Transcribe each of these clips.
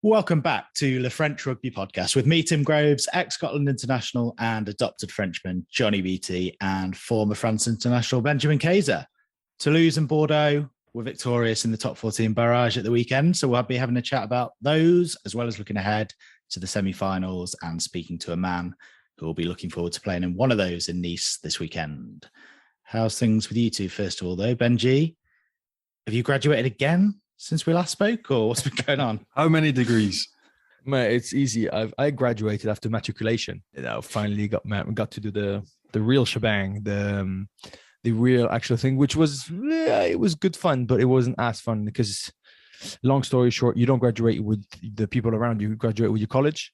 Welcome back to the French Rugby Podcast with me, Tim Groves, ex-Scotland international and adopted Frenchman, Johnny Beattie, and former France international, Benjamin Kayser. Toulouse and Bordeaux were victorious in the top 14 barrage at the weekend, so we'll be having a chat about those, as well as looking ahead to the semi-finals and speaking to a man who will be looking forward to playing in one of those in Nice this weekend. How's things with you two, first of all, though? Benji, have you graduated again since we last spoke, or what's been going on? How many degrees? Man, it's easy. I graduated after matriculation. I finally got to do the real shebang, the real actual thing, which was it was good fun, but it wasn't as fun because, long story short, you don't graduate with the people around you. You graduate with your college,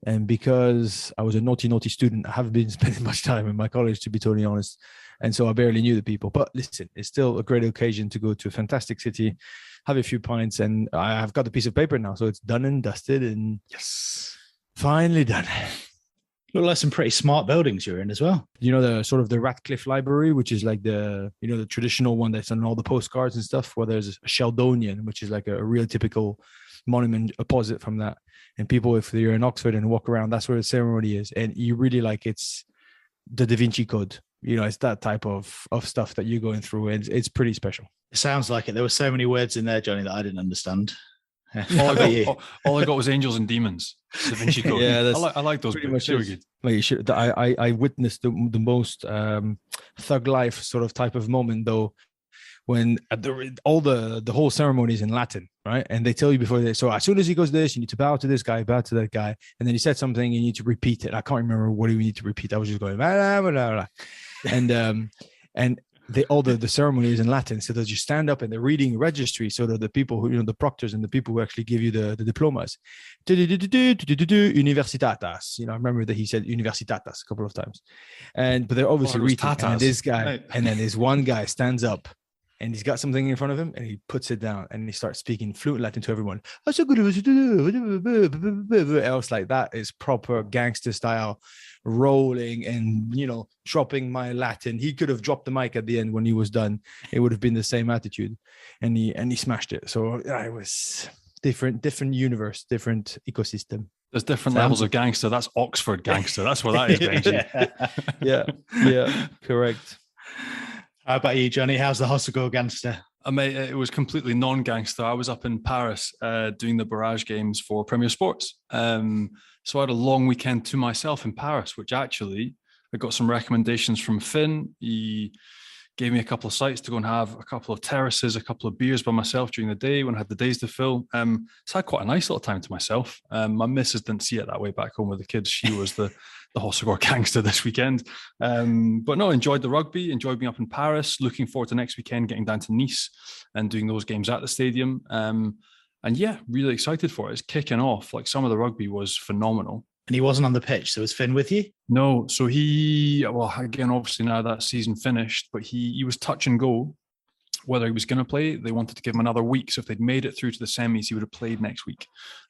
and because I was a naughty student, I haven't been spending much time in my college, to be totally honest, and so I barely knew the people. But listen, it's still a great occasion to go to a fantastic city, have a few pints, and I've got a piece of paper now, so it's done and dusted, and Yes, finally done. Look like some pretty smart buildings you're in as well. You know, the sort of the Ratcliffe Library, which is like the traditional one that's on all the postcards and stuff, where there's a Sheldonian, which is like a real typical monument opposite from that. And people, if they're in Oxford and walk around, that's where the ceremony is. And you really it's the Da Vinci Code. You know, it's that type of stuff that you're going through, and it's pretty special. It sounds like it. There were so many words in there, Johnny, that I didn't understand. all I got was angels and demons. Da Vinci Code. Yeah, I like those books. They were good. Well, you should. I witnessed the most thug life sort of type of moment, though, when the whole ceremony is in Latin, right? And they tell you before so as soon as he goes this, you need to bow to this guy, bow to that guy, and then he said something, you need to repeat it. I can't remember what do we need to repeat. I was just going blah, blah, blah, blah. And the ceremony is in Latin, so that you stand up and they're reading registry, so that the people who, the proctors and the people who actually give you the diplomas, universitatas. I remember that he said universitatas a couple of times, but they're obviously reading. And this guy, and then this one guy stands up, and he's got something in front of him, and he puts it down, and he starts speaking fluent Latin to everyone. I was like, that is proper gangster style, rolling and dropping my Latin. He could have dropped the mic at the end when he was done. It would have been the same attitude, and he smashed it. So it was different universe, different ecosystem. There's different levels of gangster. That's Oxford gangster. That's what that is, Benji. Yeah, correct. How about you, Johnny? How's the Hossegor gangster? Mate, it was completely non-gangster. I was up in Paris doing the Barrage games for Premier Sports. So I had a long weekend to myself in Paris, which actually I got some recommendations from Finn. He gave me a couple of sites to go and have a couple of terraces, a couple of beers by myself during the day when I had the days to fill. So I had quite a nice little time to myself. My missus didn't see it that way back home with the kids. She was the Hossegor gangster this weekend. But no, enjoyed the rugby, enjoyed being up in Paris, looking forward to next weekend, getting down to Nice and doing those games at the stadium. And yeah, really excited for it. It's kicking off. Like, some of the rugby was phenomenal. And he wasn't on the pitch, so was Finn with you? No, so again, obviously now that season finished, but he was touch and go whether he was going to play. They wanted to give him another week, so if they'd made it through to the semis, he would have played next week.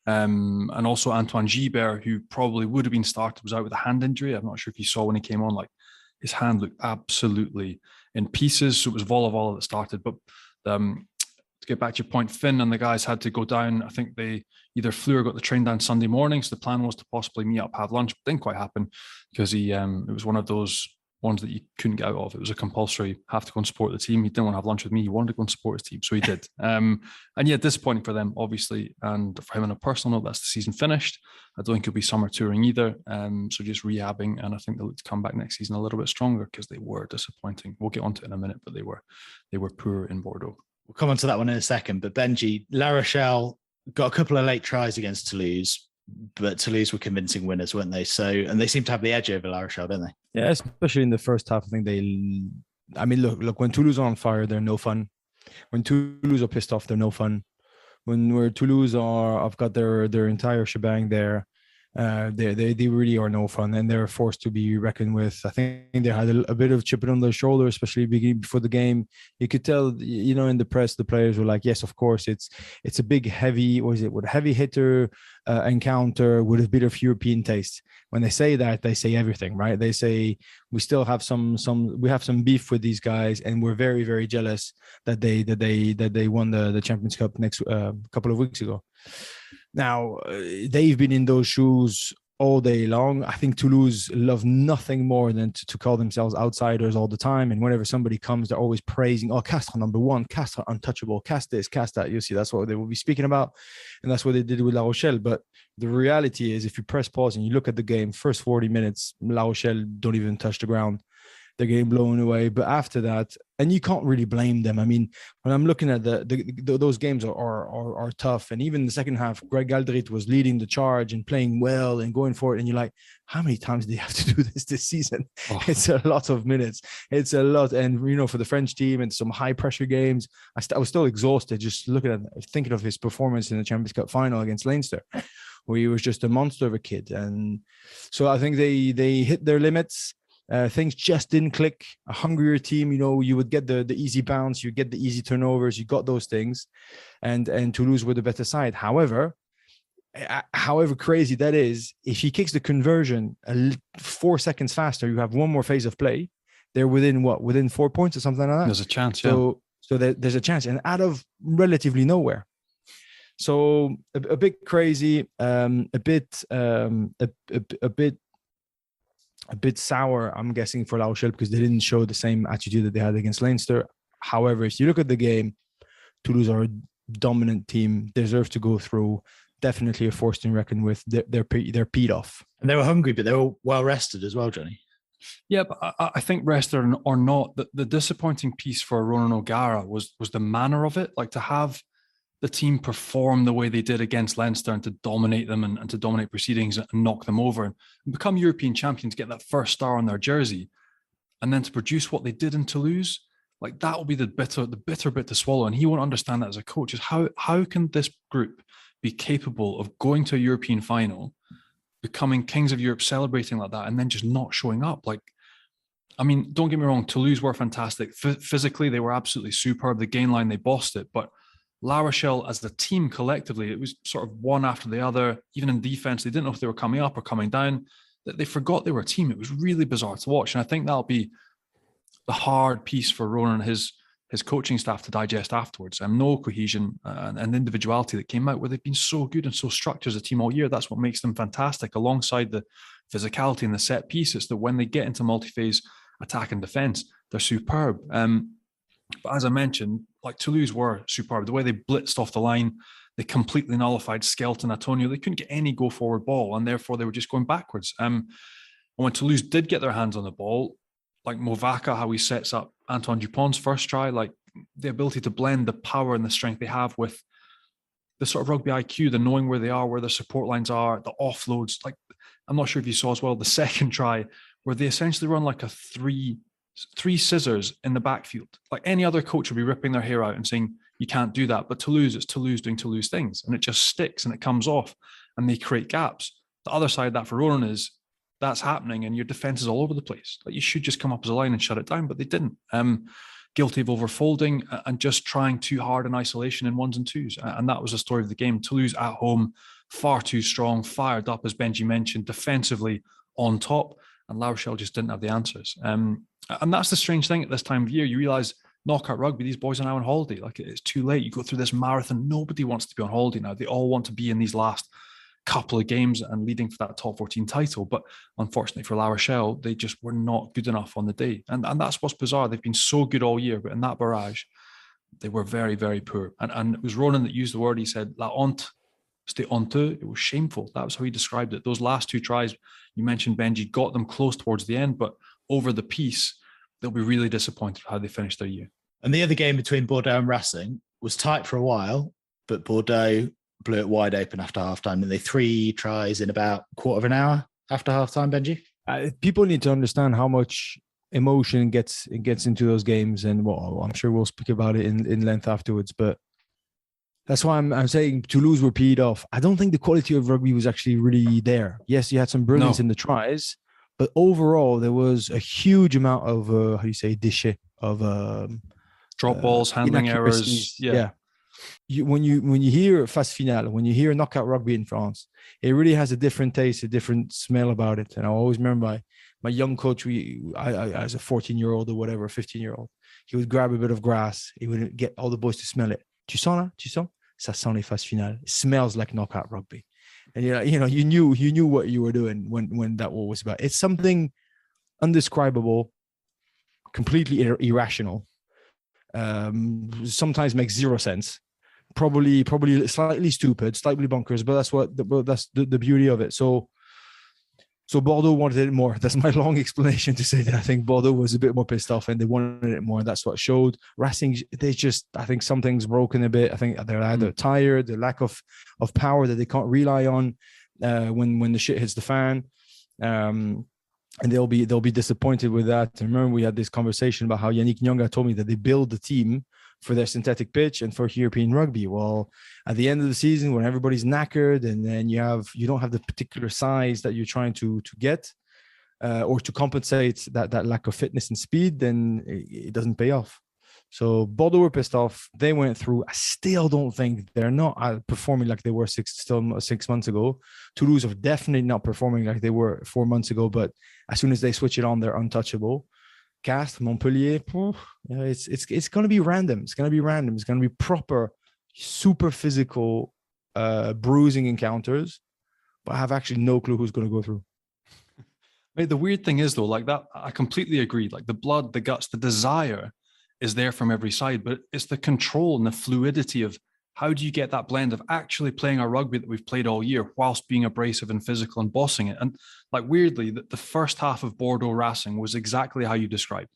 And also Antoine Jalibert, who probably would have been started, was out with a hand injury. I'm not sure if you saw when he came on, like, his hand looked absolutely in pieces. So it was Vola that started. But to get back to your point, Finn and the guys had to go down. I think they either flew or got the train down Sunday morning. So the plan was to possibly meet up, have lunch, but didn't quite happen because it was one of those ones that you couldn't get out of. It was a compulsory, have to go and support the team. He didn't want to have lunch with me. He wanted to go and support his team. So he did. And yeah, disappointing for them, obviously. And for him on a personal note, that's the season finished. I don't think he'll be summer touring either. So just rehabbing. And I think they'll look to come back next season a little bit stronger because they were disappointing. We'll get onto it in a minute, but they were poor in Bordeaux. We'll come on to that one in a second. But Benji, La Rochelle got a couple of late tries against Toulouse, but Toulouse were convincing winners, weren't they? So, and they seem to have the edge over La Rochelle, don't they? Yeah, especially in the first half. I think look, when Toulouse are on fire, they're no fun. When Toulouse are pissed off, they're no fun. When Toulouse have got their entire shebang there, they really are no fun, and they're forced to be reckoned with. I think they had a bit of chip on their shoulder, especially before the game. You could tell, in the press, the players were like, "Yes, of course, it's a big heavy hitter encounter with a bit of European taste." When they say that, they say everything, right? They say we still have some beef with these guys, and we're very, very jealous that they won the Champions Cup next couple of weeks ago. Now, they've been in those shoes all day long. I think Toulouse love nothing more than to call themselves outsiders all the time. And whenever somebody comes, they're always praising, oh, Castres #1, Castres untouchable, Castres this, Castres that. You see, that's what they will be speaking about. And that's what they did with La Rochelle. But the reality is, if you press pause and you look at the game, first 40 minutes, La Rochelle don't even touch the ground. They're getting blown away. But after that, and you can't really blame them. I mean, when I'm looking at those games are tough. And even the second half, Greg Galdrit was leading the charge and playing well and going for it. And you're like, how many times do they have to do this season? Oh. It's a lot of minutes. It's a lot. And, you know, for the French team and some high pressure games, I was still exhausted just thinking of his performance in the Champions Cup final against Leinster, where he was just a monster of a kid. And so I think they hit their limits. Things just didn't click. A hungrier team, you know, you would get the easy bounce, you get the easy turnovers, you got those things, and Toulouse were the better side. However crazy that is, if he kicks the conversion 4 seconds faster, you have one more phase of play. They're within 4 points or something like that. There's a chance, so there's a chance, and out of relatively nowhere. So a bit crazy, a bit sour, I'm guessing, for La Rochelle, because they didn't show the same attitude that they had against Leinster. However, if you look at the game, Toulouse are a dominant team, deserve to go through. Definitely a force to reckon with. They're peed off. And they were hungry, but they were well rested as well, Johnny. Yeah, but I think rested or not, the disappointing piece for Ronan O'Gara was the manner of it. Like, to have the team perform the way they did against Leinster and to dominate them and to dominate proceedings and knock them over and become European champions, get that first star on their jersey, and then to produce what they did in Toulouse, like, that will be the bitter bit to swallow. And he won't understand that as a coach, is how can this group be capable of going to a European final, becoming kings of Europe, celebrating like that, and then just not showing up? Like, I mean, don't get me wrong, Toulouse were fantastic. Physically, they were absolutely superb. The gain line, they bossed it. But La Rochelle, as the team collectively, it was sort of one after the other. Even in defense, they didn't know if they were coming up or coming down. They forgot they were a team. It was really bizarre to watch. And I think that'll be the hard piece for Ronan and his coaching staff to digest afterwards. No cohesion and individuality that came out, where they've been so good and so structured as a team all year. That's what makes them fantastic, alongside the physicality and the set piece. It's that when they get into multi-phase attack and defense, they're superb. But as I mentioned, like, Toulouse were superb. The way they blitzed off the line, they completely nullified Skelton, Antonio. They couldn't get any go-forward ball, and therefore they were just going backwards. And when Toulouse did get their hands on the ball, like Movaka, how he sets up Antoine Dupont's first try, like, the ability to blend the power and the strength they have with the sort of rugby IQ, the knowing where they are, where their support lines are, the offloads. Like, I'm not sure if you saw as well the second try, where they essentially run like a three scissors in the backfield. Like, any other coach would be ripping their hair out and saying, you can't do that. But Toulouse, it's Toulouse doing Toulouse things, and it just sticks and it comes off and they create gaps. The other side of that for Ronan is that's happening and your defense is all over the place. Like, you should just come up as a line and shut it down, but they didn't. Guilty of overfolding and just trying too hard in isolation in ones and twos. And that was the story of the game. Toulouse at home, far too strong, fired up, as Benji mentioned, defensively on top, and La Rochelle just didn't have the answers. And that's the strange thing at this time of year. You realize knockout rugby, these boys are now on holiday. Like, it's too late. You go through this marathon. Nobody wants to be on holiday now. They all want to be in these last couple of games and leading for that top 14 title. But unfortunately for La Rochelle, they just were not good enough on the day. And that's what's bizarre. They've been so good all year, but in that barrage, they were very, very poor. And it was Ronan that used the word. He said, la honte, c'était honteux. It was shameful. That was how he described it. Those last two tries, you mentioned, Benji, got them close towards the end, but over the piece, they'll be really disappointed with how they finished their year. And the other game between Bordeaux and Racing was tight for a while, but Bordeaux blew it wide open after halftime. And they 3 tries in about a quarter of an hour after halftime, Benji. People need to understand how much emotion gets into those games. And well, I'm sure we'll speak about it in length afterwards, but that's why I'm saying Toulouse were peed off. I don't think the quality of rugby was actually really there. Yes, you had some brilliance in the tries, but overall there was a huge amount of déchets, of drop balls, handling errors. Yeah. When you hear phase finale, when you hear knockout rugby in France, it really has a different taste, a different smell about it. And I always remember my young coach, I as a 14-year-old or whatever, 15-year-old, he would grab a bit of grass, he would get all the boys to smell it. Tu sens là? Tu sens? ça sent les phases finales. It smells like knockout rugby. And you knew what you were doing when that war was about. It's something undescribable, completely irrational. Sometimes makes zero sense. Probably slightly stupid, slightly bonkers, but that's the beauty of it. So Bordeaux wanted it more. That's my long explanation to say that I think Bordeaux was a bit more pissed off and they wanted it more. That's what showed. Racing, I think something's broken a bit. I think they're either tired, the lack of power that they can't rely on when the shit hits the fan. And they'll be disappointed with that. And remember, we had this conversation about how Yannick Nyonga told me that they build the team for their synthetic pitch and for European rugby. Well, at the end of the season, when everybody's knackered and then you don't have the particular size that you're trying to get or to compensate that lack of fitness and speed, then it doesn't pay off. So Bordeaux were pissed off. They went through. I still don't think they're not performing like they were 6 months ago. Toulouse are definitely not performing like they were 4 months ago. But as soon as they switch it on, they're untouchable. Castres, Montpellier, it's going to be random. It's going to be random. It's going to be proper, super physical, bruising encounters. But I have actually no clue who's going to go through. Mate, the weird thing is, though, like that, I completely agree. Like the blood, the guts, the desire is there from every side, but it's the control and the fluidity of how do you get that blend of actually playing our rugby that we've played all year whilst being abrasive and physical and bossing it. And like weirdly, the first half of Bordeaux Racing was exactly how you described.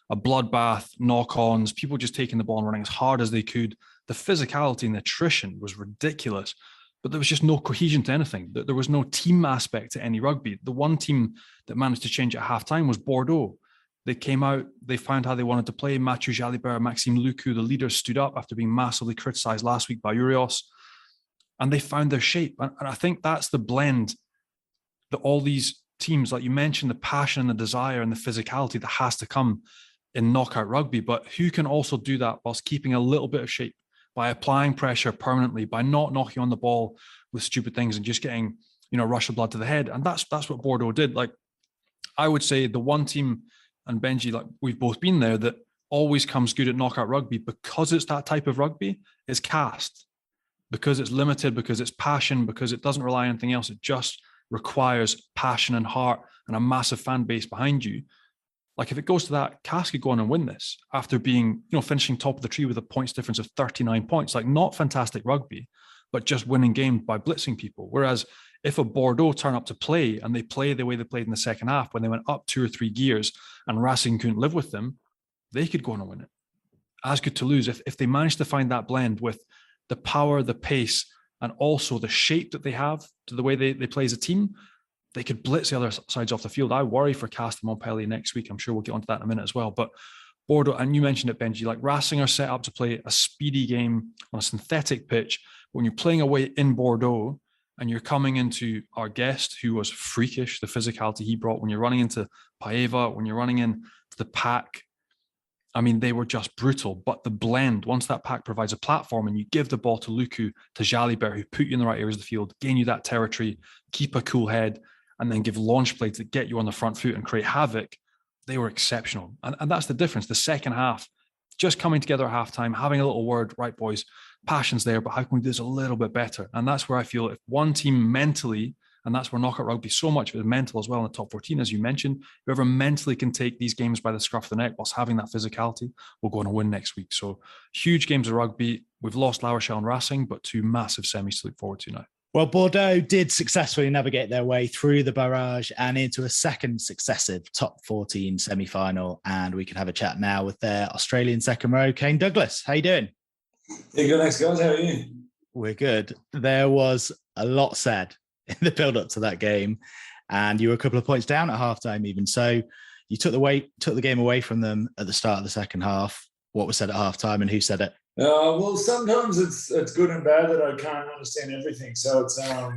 A bloodbath, knock-ons, people just taking the ball and running as hard as they could. The physicality and the attrition was ridiculous, but there was just no cohesion to anything. There was no team aspect to any rugby. The one team that managed to change at halftime was Bordeaux. They came out, they found how they wanted to play. Matthieu, Jalibert, Maxime Lucu, the leaders, stood up after being massively criticized last week by Urios, and they found their shape. And I think that's the blend that all these teams, like you mentioned, the passion and the desire and the physicality that has to come in knockout rugby, but who can also do that whilst keeping a little bit of shape by applying pressure permanently, by not knocking on the ball with stupid things and just getting, a rush of blood to the head. And that's what Bordeaux did. Like, I would say the one team, and Benji, like we've both been there, that always comes good at knockout rugby because it's that type of rugby is Castres, because it's limited, because it's passion, because it doesn't rely on anything else. It just requires passion and heart and a massive fan base behind you. Like if it goes to that, Castres could go on and win this after being, finishing top of the tree with a points difference of 39 points, like not fantastic rugby, but just winning games by blitzing people. Whereas if a Bordeaux turn up to play and they play the way they played in the second half when they went up 2 or 3 gears and Racing couldn't live with them, they could go on and win it. As could Toulouse. If they managed to find that blend with the power, the pace, and also the shape that they have to the way they play as a team, they could blitz the other sides off the field. I worry for Castres and Montpellier next week. I'm sure we'll get onto that in a minute as well. But Bordeaux, and you mentioned it, Benji, like Racing are set up to play a speedy game on a synthetic pitch. When you're playing away in Bordeaux and you're coming into our guest, who was freakish, the physicality he brought, when you're running into Paeva, when you're running into the pack, I mean, they were just brutal. But the blend, once that pack provides a platform and you give the ball to Lucu, to Jalibert, who put you in the right areas of the field, gain you that territory, keep a cool head, and then give launch plays that get you on the front foot and create havoc, they were exceptional. And that's the difference. The second half, just coming together at halftime, having a little word, right, boys, passion's there, but how can we do this a little bit better? And that's where I feel if one team mentally, and that's where knockout rugby, so much of it is mental as well in the top 14, as you mentioned, whoever mentally can take these games by the scruff of the neck whilst having that physicality will go on and win next week. So huge games of rugby. We've lost La Rochelle and Racing, but 2 massive semis to look forward to now. Well, Bordeaux did successfully navigate their way through the barrage and into a second successive top 14 semi-final. And we can have a chat now with their Australian second row, Kane Douglas. How you doing? Yeah, good, thanks, guys. How are you? We're good. There was a lot said in the build-up to that game, and you were a couple of points down at halftime even. So you took the game away from them at the start of the second half. What was said at halftime and who said it? Well, sometimes it's good and bad that I can't understand everything. So it's I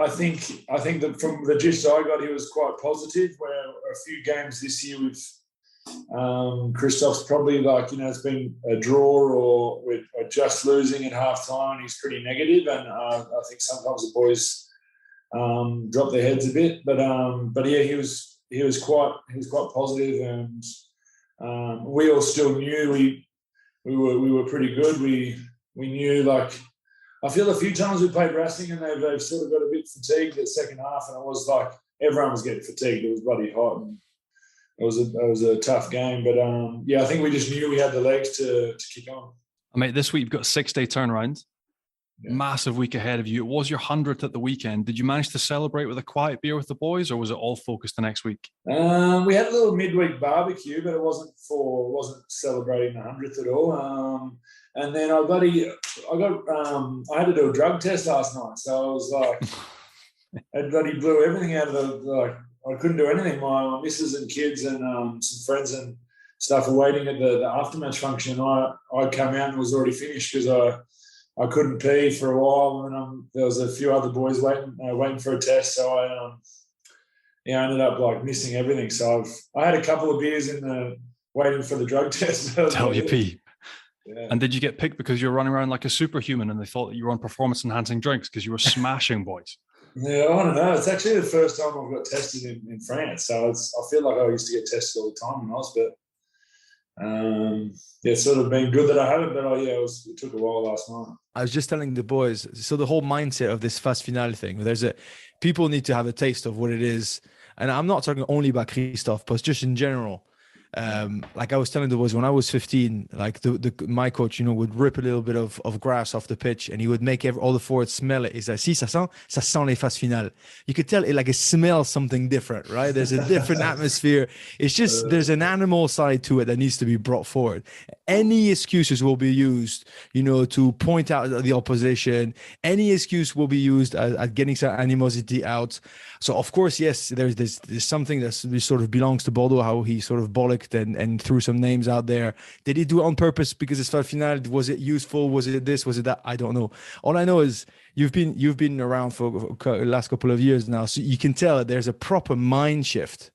think that from the gist I got, he was quite positive. Where a few games this year with Christophe's probably it's been a draw or we're just losing at halftime, and he's pretty negative. And I think sometimes the boys drop their heads a bit. But yeah, he was quite positive, and we all still knew we were pretty good. We knew, like, I feel a few times we played Racing and they've sort of got a bit fatigued the second half, and it was like everyone was getting fatigued. It was bloody hot, and it was a tough game. But I think we just knew we had the legs to kick on. Mate, this week you've got a 6-day turnaround. Yeah. Massive week ahead of you. It was your 100th at the weekend. Did you manage to celebrate with a quiet beer with the boys, or was it all focused the next weat? We had a little midweek barbecue, but it wasn't celebrating the 100th at all. And then I had to do a drug test last night, so I was like, I bloody blew everything out of I couldn't do anything. My missus and kids and some friends and stuff were waiting at the aftermatch function. I'd come out and was already finished because I couldn't pee for a while, and there was a few other boys waiting for a test. So I ended up like missing everything. So I had a couple of beers waiting for the drug test. Tell you pee. Yeah. And did you get picked because you were running around like a superhuman and they thought that you were on performance enhancing drinks because you were smashing boys? Yeah, I don't know. It's actually the first time I've got tested in France. So I feel like I used to get tested all the time when I was, but it's sort of been good that I haven't, but it took a while last night. I was just telling the boys, so the whole mindset of this phase finale thing, people need to have a taste of what it is. And I'm not talking only about Christophe, but just in general. Like I was telling the boys, when I was 15, like my coach, would rip a little bit of grass off the pitch, and he would make all the forwards smell it. He's like, "Si, ça sent les phases finales." You could tell it smells something different, right? There's a different atmosphere. It's just there's an animal side to it that needs to be brought forward. Any excuses will be used, to point out the opposition. Any excuse will be used at getting some animosity out. So of course, yes, there's something that sort of belongs to Bordeaux, how he sort of bollocked and threw some names out there. Did he do it on purpose because it's phase finale? Was it useful? Was it this? Was it that? I don't know. All I know is you've been around for the last couple of years now, so you can tell that there's a proper mind shift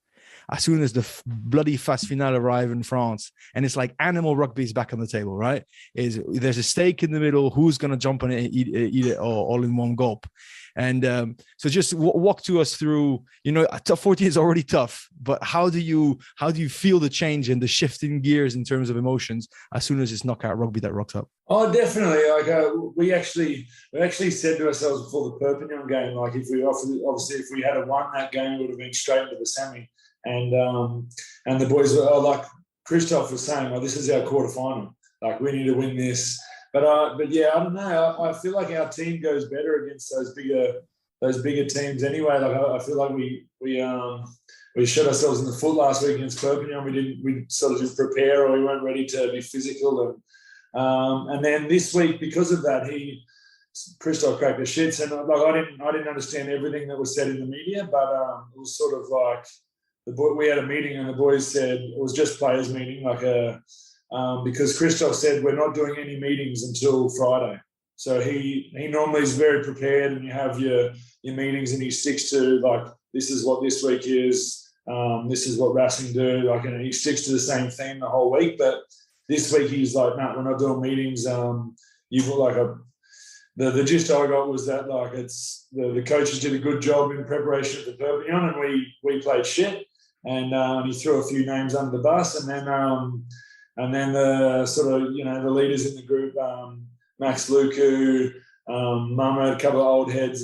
as soon as the bloody phase finale arrive in France, and it's like animal rugby is back on the table, right? There's a steak in the middle. Who's gonna jump on it and eat it all in one gulp? And so just walk to us through, top 14 is already tough, but how do you feel the change and the shift in gears in terms of emotions as soon as it's knockout rugby that rocks up? Oh, definitely. We actually said to ourselves before the Perpignan game, like if we had won that game, it would have been straight into the semi. And the boys were like Christophe was saying, well, this is our quarterfinal. Like we need to win this. But yeah, I don't know. I feel like our team goes better against those bigger teams anyway. Like I feel like we shot ourselves in the foot last week against Perpignan. We sort of didn't prepare, or we weren't ready to be physical. And then this week, because of that, Christophe cracked the shits, and I didn't understand everything that was said in the media, but it was sort of like we had a meeting and the boys said it was just players meeting, because Christophe said we're not doing any meetings until Friday. So he normally is very prepared, and you have your meetings, and he sticks to this is what this week is, this is what Racing do, and he sticks to the same theme the whole week. But this week he's like, no, we're not doing meetings. You've got the gist I got was that it's the coaches did a good job in preparation for Perpignan, and we played shit, and he threw a few names under the bus, and then the sort of the leaders in the group, Max Luku, Mama, a couple of old heads,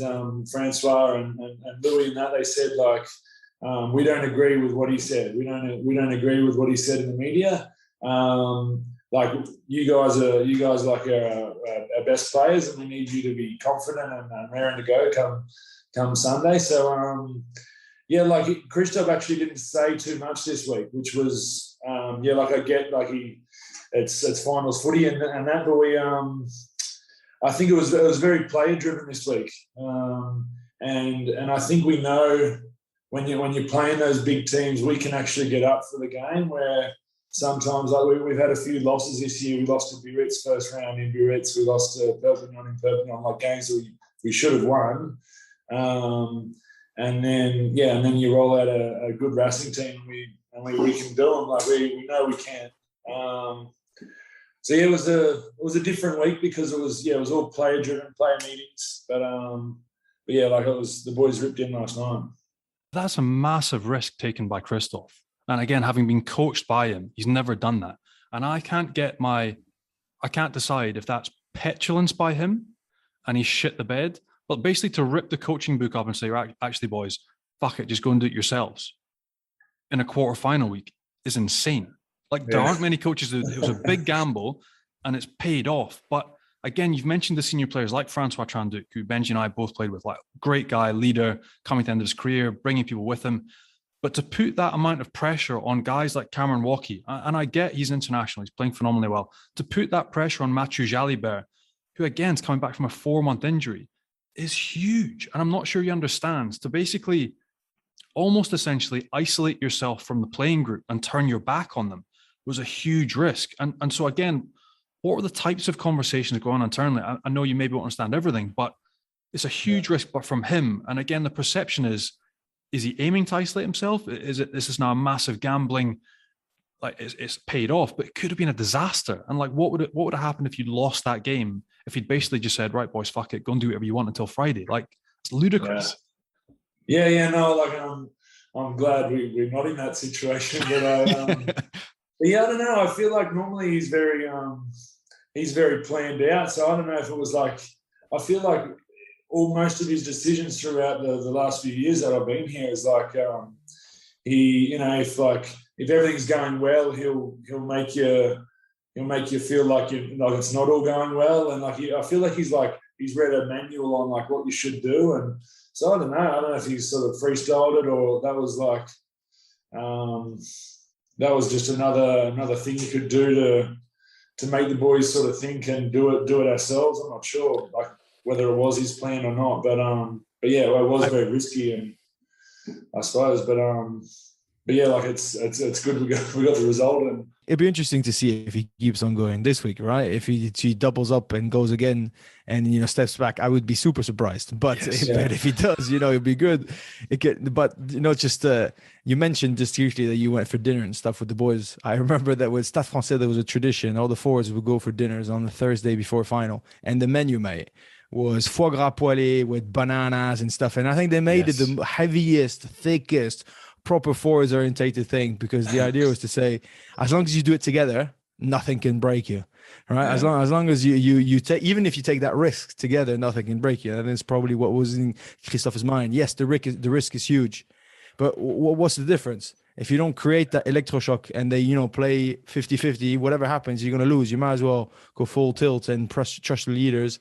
Francois and Louis, and that they said we don't agree with what he said. We don't agree with what he said in the media. You guys are our best players, and we need you to be confident and raring to go come Sunday. So Christophe actually didn't say too much this week, which was I get it's finals footy and that, but I think it was very player driven this week, and I think we know when you're playing those big teams, we can actually get up for the game. Where sometimes we've had a few losses this year. We lost to Biarritz first round in Biarritz. We lost to Perpignan in Perpignan, games that we should have won. And then you roll out a good Racing team, and we can do them. We know we can. So it was a different week because it was all player driven, player meetings. But the boys ripped in last night. That's a massive risk taken by Christophe. And again, having been coached by him, he's never done that. And I can't get my I can't decide if that's petulance by him and he shit the bed, but basically to rip the coaching book up and say, right, actually, boys, fuck it, just go and do it yourselves in a quarterfinal week is insane. Like, there aren't many coaches. It was a big gamble and it's paid off. But again, you've mentioned the senior players like Francois Tranduc, who Benji and I both played with, like, great guy, leader, coming to the end of his career, bringing people with him. But to put that amount of pressure on guys like Cameron Woki, and I get he's international, he's playing phenomenally well, to put that pressure on Matthieu Jalibert, who again is coming back from a 4-month injury, is huge. And I'm not sure he understands. To basically almost essentially isolate yourself from the playing group and turn your back on them was a huge risk. And so again, what were the types of conversations going on internally? I know you maybe won't understand everything, but it's a huge risk. But from him, and again, the perception is he aiming to isolate himself? This is now a massive gambling, like it's paid off, but it could have been a disaster. And like, what would have happened if you'd lost that game? If he'd basically just said, right, boys, fuck it, go and do whatever you want until Friday. Like, it's ludicrous. No, like I'm glad we're not in that situation. But yeah, I don't know. I feel like normally he's very planned out. So I don't know if it was like, I feel like most of his decisions throughout the last few years that I've been here is like he, if everything's going well, he'll make you feel like it's not all going well, and I feel like he's read a manual on like what you should do, and so I don't know if he's sort of freestyled it or that was like that was just another thing you could do to make the boys sort of think and do it ourselves. I'm not sure like whether it was his plan or not, but yeah, it was very risky, and I suppose, but yeah, like it's good we got the result, and it'd be interesting to see if he keeps on going this week, right? If he doubles up and goes again and steps back, I would be super surprised. But but if he does, it'd be good. But just you mentioned just usually that you went for dinner and stuff with the boys. I remember that with Stade Français there was a tradition. All the forwards would go for dinners on the Thursday before final, and the menu, mate, was foie gras poêlé with bananas and stuff. And I think they made it the heaviest, thickest, proper forwards orientated thing, because the idea was to say, as long as you do it together, nothing can break you, right? Yeah. As long as you take, even if you take that risk together, nothing can break you. And that's probably what was in Christophe's mind. Yes, the risk is huge, but what's the difference? If you don't create that electroshock and they play 50-50, whatever happens, you're going to lose. You might as well go full tilt and trust the leaders.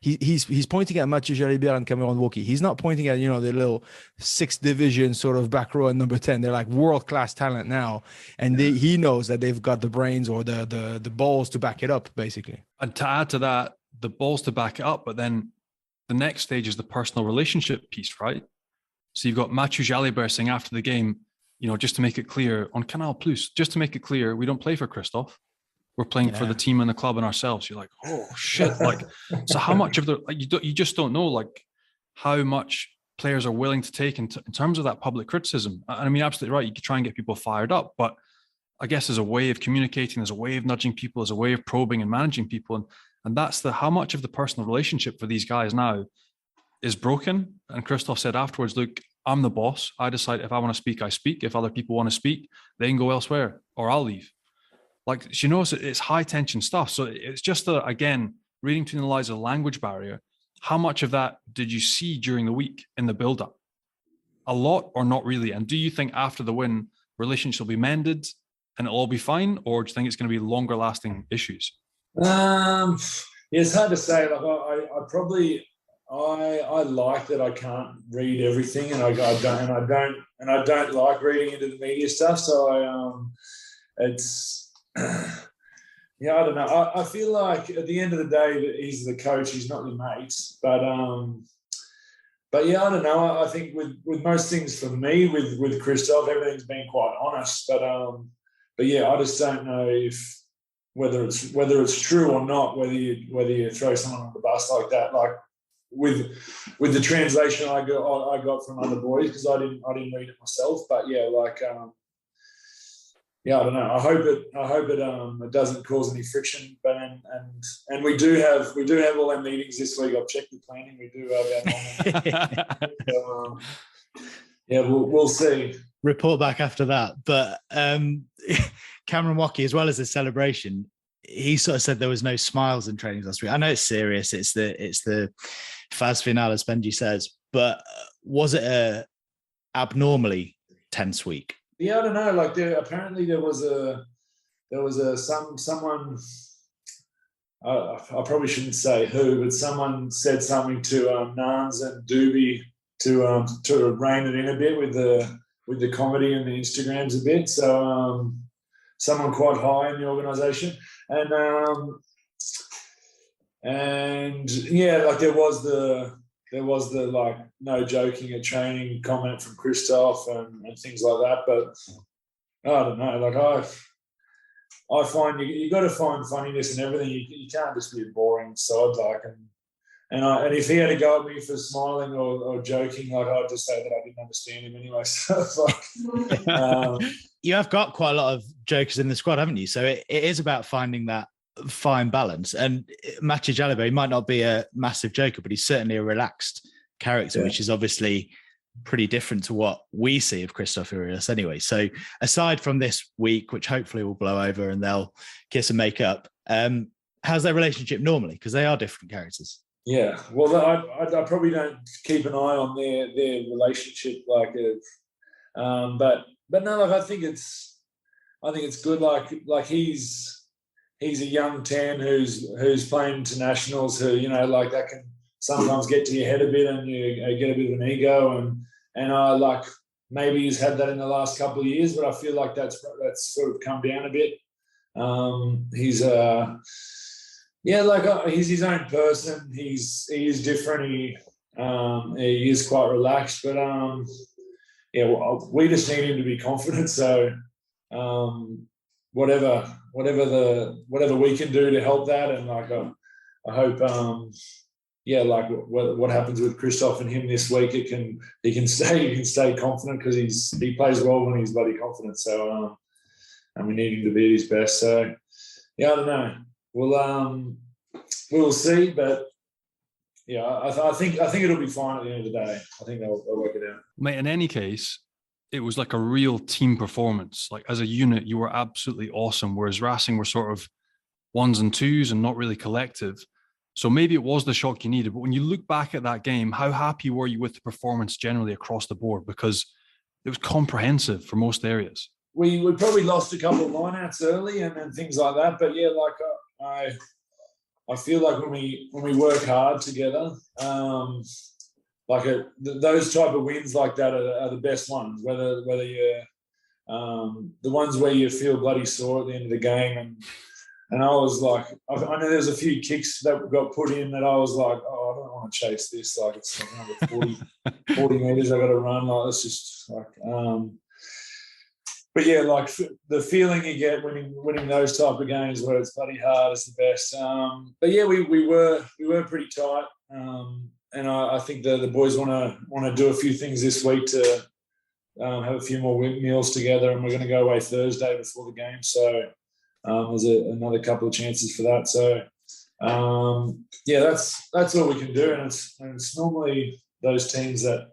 He's pointing at Matthieu Jalibert and Cameron Woki. He's not pointing at the little 6th division sort of back row and number 10. They're like world-class talent now, and he knows that they've got the brains or the balls to back it up, basically. And to add to that, the balls to back it up, but then the next stage is the personal relationship piece, right? So you've got Matthieu Jalibert saying after the game, just to make it clear on Canal Plus, just to make it clear, we don't play for Christophe. We're playing for the team and the club and ourselves. You're like, oh shit! Like, so how much of you just don't know like how much players are willing to take in terms of that public criticism. I mean, absolutely right. You can try and get people fired up, but I guess there's a way of communicating, there's a way of nudging people, there's a way of probing and managing people, and that's how much of the personal relationship for these guys now is broken. And Christophe said afterwards, look, I'm the boss. I decide if I want to speak, I speak. If other people want to speak, they can go elsewhere or I'll leave. Like, she knows it's high tension stuff. So it's just again, reading between the lines of the language barrier. How much of that did you see during the week in the build-up? A lot or not really? And do you think after the win, relationships will be mended and it'll all be fine? Or do you think it's going to be longer lasting issues? Yeah, it's hard to say. Like I like that I can't read everything, and I don't like reading into the media stuff. So it's yeah, I don't know. I feel like at the end of the day, he's the coach. He's not your mate. But yeah, I don't know. I think with most things for me, with Christophe, everything's been quite honest. But yeah, I just don't know whether it's true or not. Whether you throw someone on the bus like that, like with the translation I got from other boys, because I didn't read it myself. But yeah, like yeah, I don't know. I hope it doesn't cause any friction. But and we do have all our meetings this week. I've checked the planning. We do have our normal. So, yeah, we'll see. Report back after that. But Cameron Woki, as well as his celebration, he sort of said there was no smiles in trainings last week. I know it's serious. It's the phase finale, as Benji says, but was it a abnormally tense week? Yeah, I don't know. Like apparently there was someone. I probably shouldn't say who, but someone said something to Nans and Doobie to rein it in a bit with the comedy and the Instagrams a bit. So someone quite high in the organisation, and yeah, like there was the like no joking at training comment from Christophe and things like that. But I don't know. Like I find you got to find funniness in everything. You can't just be a boring sod, like, and if he had to go at me for smiling or joking, like I'd just say that I didn't understand him anyway. So it's like, you have got quite a lot of jokers in the squad, haven't you? So it is about finding that fine balance. And Matthieu Jalibert, he might not be a massive joker, but he's certainly a relaxed character, which is obviously pretty different to what we see of Christophe Urios anyway. So aside from this week, which hopefully will blow over and they'll kiss and make up, how's their relationship normally? Because they are different characters. Yeah, well, I probably don't keep an eye on their relationship, like, but no, like I think it's good. Like he's a young tan who's playing internationals, who, you know, like that can sometimes get to your head a bit and you get a bit of an ego, and I like maybe he's had that in the last couple of years, but I feel like that's sort of come down a bit. He's his own person. He is different. He is quite relaxed, but we just need him to be confident. So whatever we can do to help that, and like I hope like what happens with Christophe and him this week, he can stay confident, because he plays well when he's bloody confident. So and we need him to be at his best. So yeah, I don't know. We'll see, but yeah, I think it'll be fine at the end of the day. I think they'll work it out. Mate, in any case, it was like a real team performance. Like as a unit, you were absolutely awesome, whereas Racing were sort of ones and twos and not really collective. So maybe it was the shock you needed. But when you look back at that game, how happy were you with the performance generally across the board? Because it was comprehensive for most areas. We probably lost a couple of lineouts early and things like that. But yeah, like I feel like when we work hard together, those type of wins like that are the best ones. Whether you're the ones where you feel bloody sore at the end of the game, and I was like, I know there's a few kicks that got put in that I was like, oh, I don't want to chase this. Like it's like another 40 meters I got to run. Like it's just like. But yeah, like the feeling you get winning those type of games where it's bloody hard is the best. But yeah, we were pretty tight, and I think the boys want to do a few things this week to have a few more meals together, and we're going to go away Thursday before the game. So there's another couple of chances for that. So yeah, that's all we can do, and it's normally those teams that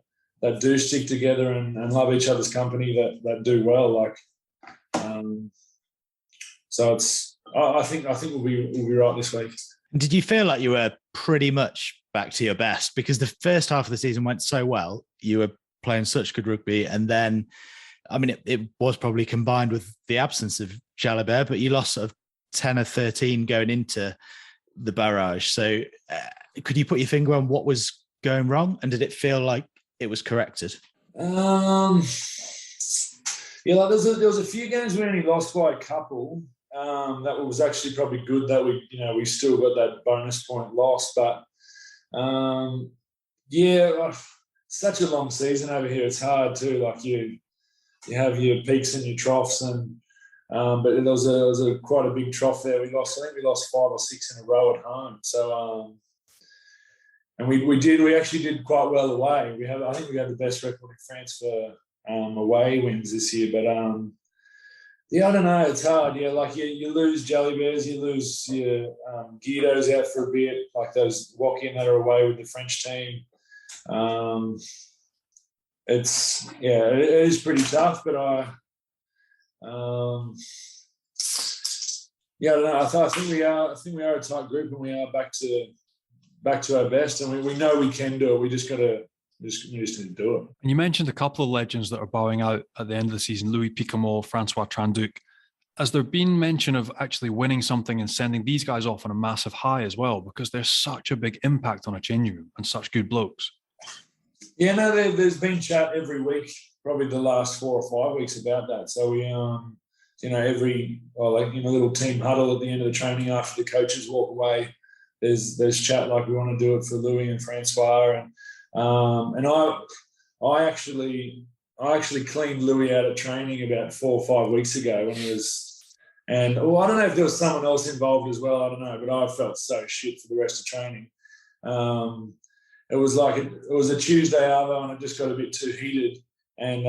do stick together and love each other's company that do well. Like, so I think we'll be right this week. Did you feel like you were pretty much back to your best? Because the first half of the season went so well, you were playing such good rugby, and then, I mean, it was probably combined with the absence of Jalibert, but you lost sort of 10 or 13 going into the barrage. So could you put your finger on what was going wrong, and did it feel like it was corrected? Yeah, like there was a few games we only lost by a couple. That was actually probably good that we still got that bonus point loss. But yeah, such a long season over here. It's hard too. Like you have your peaks and your troughs, and but there was quite a big trough there. I think we lost 5 or 6 in a row at home. So. And we actually did quite well away. I think we have the best record in France for away wins this year. But yeah, I don't know. It's hard. Yeah, like you lose Jalibert, you lose your Guido's out for a bit. Like those Woki that are away with the French team. It is pretty tough. But Yeah, I don't know. I think we are. I think we are a tight group, and we are back to our best, and we know we can do it. We just got to. We just need to do it. And you mentioned a couple of legends that are bowing out at the end of the season: Louis Picamol, Francois Tranduc. Has there been mention of actually winning something and sending these guys off on a massive high as well? Because there's such a big impact on a changing room and such good blokes. Yeah, no, there's been chat every week, probably the last 4 or 5 weeks about that. So we, every little team huddle at the end of the training after the coaches walk away, there's chat like we want to do it for Louis and Francois, and I actually cleaned Louis out of training about 4 or 5 weeks ago when he was. And I don't know if there was someone else involved as well. I don't know, but I felt so shit for the rest of training. It was a Tuesday arvo, and it just got a bit too heated. And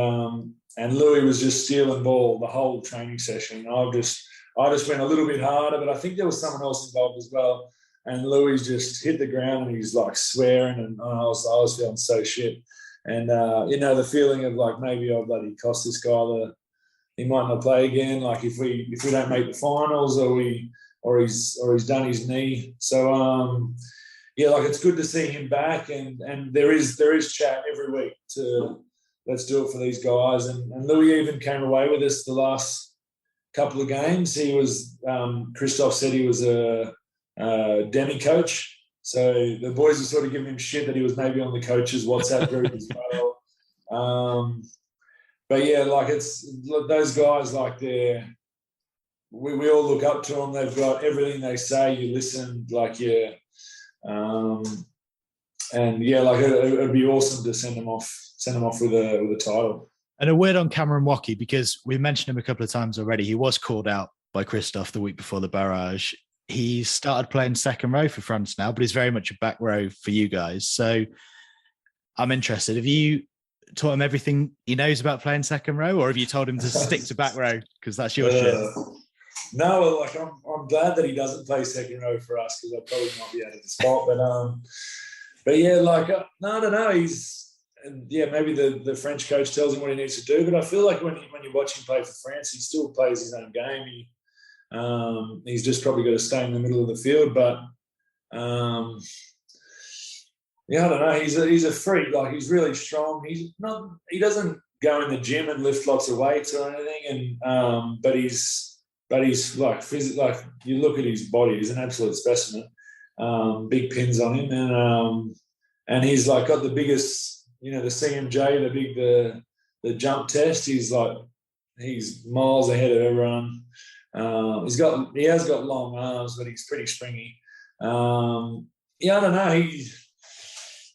Louis was just stealing ball the whole training session. I just went a little bit harder, but I think there was someone else involved as well. And Louis just hit the ground and he's like swearing, and I was feeling so shit. And the feeling of like maybe I bloody cost this guy he might not play again. Like if we don't make the finals, or he's done his knee. So it's good to see him back, and there is chat every week to let's do it for these guys. And Louis even came away with us the last couple of games. He was Christophe said he was a demi coach, so the boys were sort of giving him shit that he was maybe on the coaches WhatsApp group as well. But yeah, like it's those guys, like we all look up to them. They've got everything they say. You listen, like and yeah, like it'd be awesome to send them off with a title. And a word on Cameron Woki, because we mentioned him a couple of times already. He was called out by Christophe the week before the Barrages. He started playing second row for France now, but he's very much a back row for you guys. So I'm interested. Have you taught him everything he knows about playing second row, or have you told him to stick to back row because that's your shit? No, like I'm glad that he doesn't play second row for us, because I probably might be out of the spot. But yeah, like no, I don't know. Maybe the French coach tells him what he needs to do, but I feel like when you watch him play for France, he still plays his own game. He's just probably got to stay in the middle of the field, but. I don't know. He's a freak. Like he's really strong. He doesn't go in the gym and lift lots of weights or anything. But he's like physical. Like you look at his body, he's an absolute specimen. Big pins on him, and he's like got the biggest. The CMJ, the jump test. He's miles ahead of everyone. He has got long arms, but he's pretty springy. I don't know.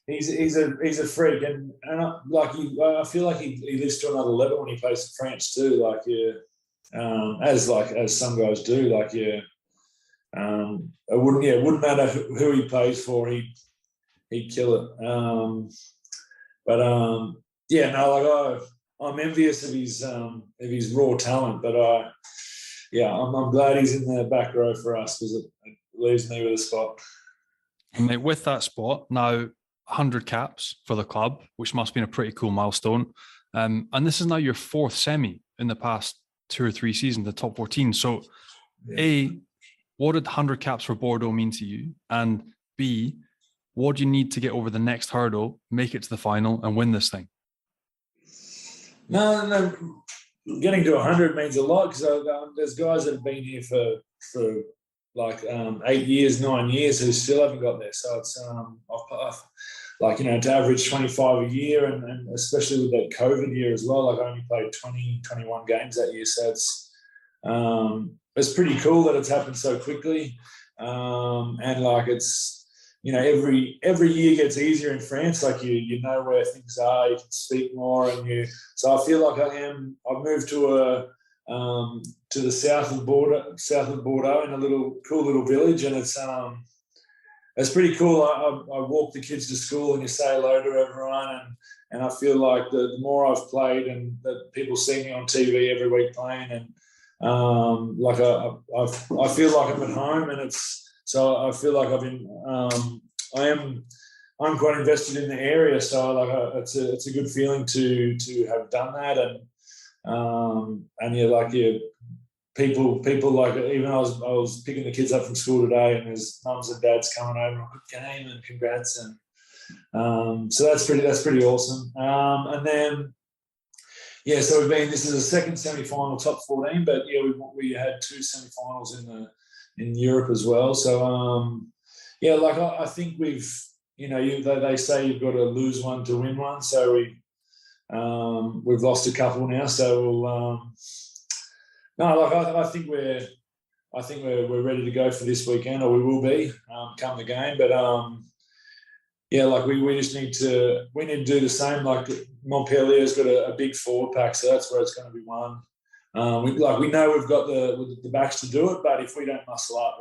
He's a freak, and I feel like he lives to another level when he plays for France too. As some guys do. It wouldn't matter who he plays for, he'd kill it. I'm envious of his raw talent, but I'm glad he's in the back row for us, because it leaves me with a spot. And mate, with that spot now. 100 caps for the club, which must have been a pretty cool milestone. And this is now your 4th semi in the past 2 or 3 seasons, the top 14. So, A, what did 100 caps for Bordeaux mean to you? And B, what do you need to get over the next hurdle, make it to the final, and win this thing? No. Getting to 100 means a lot, because there's guys that have been here for 8 years, 9 years who still haven't got there. So it's to average 25 a year, and especially with that COVID year as well. I only played 20, 21 games that year, so it's pretty cool that it's happened so quickly. It's every year gets easier in France. Like you know where things are, you can speak more, so I feel like I've moved to the south of Bordeaux, in a cool little village, and it's pretty cool. I walk the kids to school, and you say hello to everyone, and I feel like the more I've played, and that people see me on TV every week playing, and I feel like I'm at home, and I feel like I'm quite invested in the area, so it's a good feeling to have done that, people like, even I was picking the kids up from school today, and there's mums and dads coming over, good game and congrats, and so that's pretty awesome. And then so this is a second semi-final top 14, but we had 2 semi-finals in Europe as well. So I think we've they say you've got to lose one to win one, so we've lost a couple now, so we'll. I think we're ready to go for this weekend, or we will be come the game. But we just need to do the same. Like Montpellier's got a big forward pack, so that's where it's going to be won. We know we've got the backs to do it, but if we don't muscle up,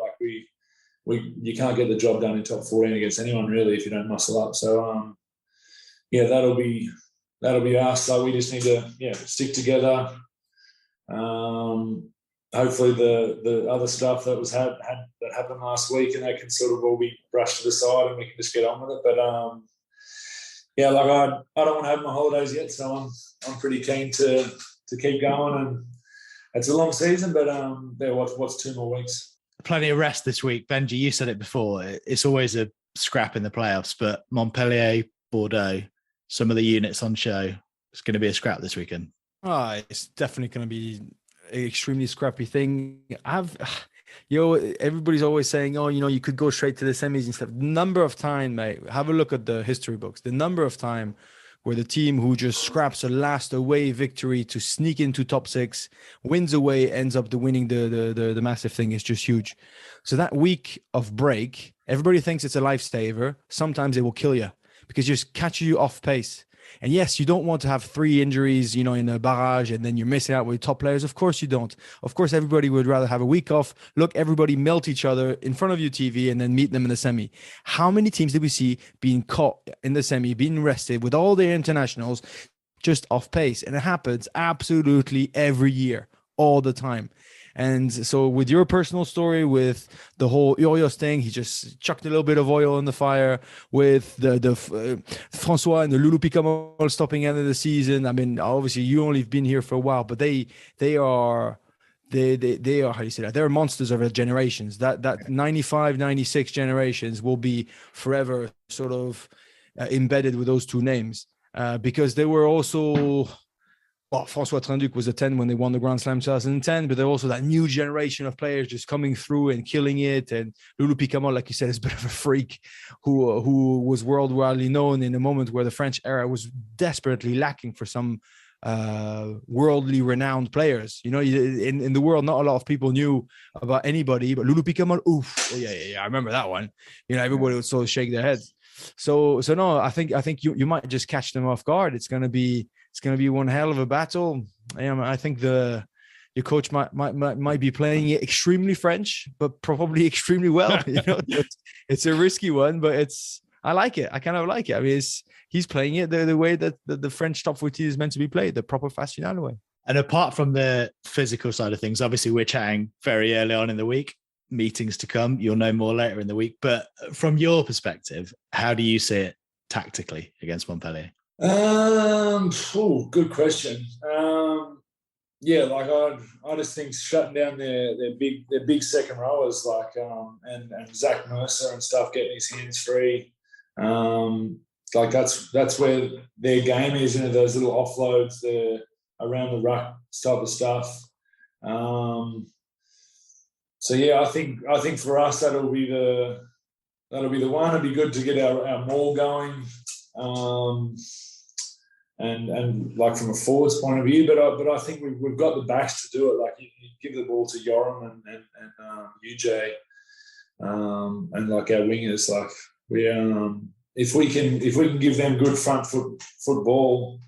you can't get the job done in top 14 against anyone really if you don't muscle up. So that'll be us. So we just need to stick together. Hopefully the other stuff that that happened last week, and that can sort of all be brushed to the side and we can just get on with it. But I don't want to have my holidays yet, so I'm pretty keen to keep going, and it's a long season, but what's 2 more weeks? Plenty of rest this week. Benji, you said it before, it's always a scrap in the playoffs, but Montpellier, Bordeaux, some of the units on show, it's going to be a scrap this weekend. It's definitely going to be an extremely scrappy thing. Everybody's always saying, you could go straight to the semis and stuff. The number of time, mate, have a look at the history books. The number of time where the team who just scraps a last away victory to sneak into top 6, wins away, ends up winning the massive thing is just huge. So that week of break, everybody thinks it's a lifesaver. Sometimes it will kill you because it just catches you off pace. And yes, you don't want to have 3 injuries, in a barrage, and then you're missing out with top players. Of course you don't. Of course, everybody would rather have a week off. Look, everybody melt each other in front of your TV and then meet them in the semi. How many teams did we see being caught in the semi, being rested with all their internationals just off pace? And it happens absolutely every year, all the time. And so with your personal story, with the whole Urios thing, he just chucked a little bit of oil in the fire. With the Francois and the Loulou Picamol stopping end of the season. I mean, obviously you only been here for a while, but they are, how do you say that? They're monsters of their generations. That 95, 96 generations will be forever sort of embedded with those 2 names because they were also... Well, François Trenduc was a 10 when they won the Grand Slam 2010, but there's also that new generation of players just coming through and killing it. And Loulou Picamol, like you said, is a bit of a freak who was worldwide known in a moment where the French era was desperately lacking for some worldly renowned players. In the world, not a lot of people knew about anybody, but Loulou Picamol, I remember that one. Everybody would sort of shake their heads. So no, I think you might just catch them off guard. It's going to be one hell of a battle. I think your coach might be playing it extremely French, but probably extremely well. It's a risky one, but I like it. I kind of like it. I mean, he's playing it the way that the French top 14 is meant to be played, the proper phase finale way. And apart from the physical side of things, obviously we're chatting very early on in the week. Meetings to come. You'll know more later in the week. But from your perspective, how do you see it tactically against Montpellier? Good question. I just think shutting down their big second rowers and Zach Mercer and stuff, getting his hands free. That's where their game is. Those little offloads, the around the ruck type of stuff. I think for us that'll be the one. It'd be good to get our maul going, and from a forwards point of view. But I think we've got the backs to do it. Like you give the ball to Yoram and UJ, and our wingers. If we can give them good front football,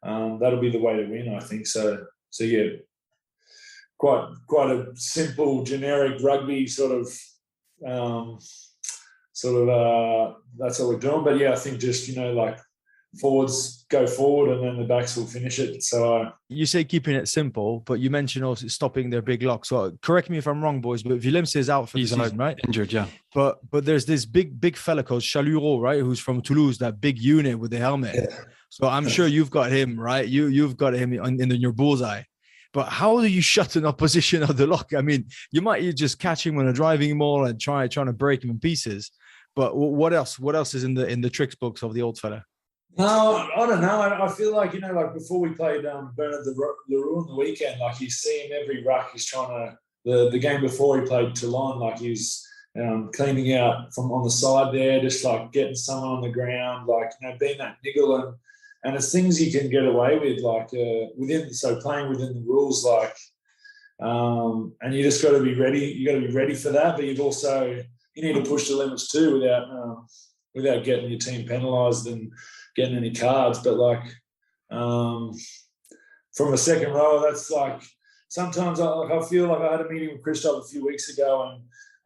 that'll be the way to win. I think so. Quite a simple, generic rugby sort of that's what we're doing. But I think just forwards go forward and then the backs will finish it. So you say keeping it simple, but you mentioned also stopping their big lock. So correct me if I'm wrong, boys, but Villemse is out for the season, right? Injured, yeah. But there's this big fella called Jalibert, right? Who's from Toulouse, that big unit with the helmet. Yeah. So I'm sure you've got him, right? You've got him in your bullseye. But how do you shut an opposition out the lock? I mean, you might just catch him on a driving maul and trying to break him in pieces. But what else? What else is in the tricks books of the old fella? No, I don't know. I feel like, like before we played Bernard Leroux on the weekend, like he's seeing every ruck. He's trying to, the game before he played Toulon, like he's cleaning out from on the side there, just like getting someone on the ground, like, being that niggle. And it's things you can get away with, like playing within the rules, like, and you just got to be ready. You got to be ready for that, but you need to push the limits too without getting your team penalised and getting any cards. But like from a second row, that's like sometimes I feel like I had a meeting with Christophe a few weeks ago,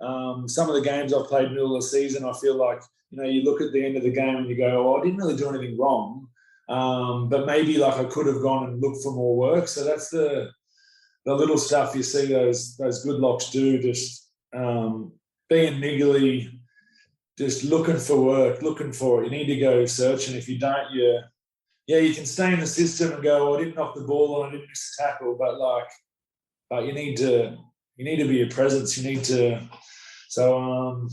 and some of the games I've played middle of the season, I feel like you look at the end of the game and you go, oh, I didn't really do anything wrong, but maybe like I could have gone and looked for more work. So that's the little stuff you see those good locks do, just being niggly, just looking for work, looking for it. You need to go searching. If you don't, you can stay in the system and go, oh, I didn't knock the ball on, I didn't miss a tackle, but you need to be a presence. You need to. So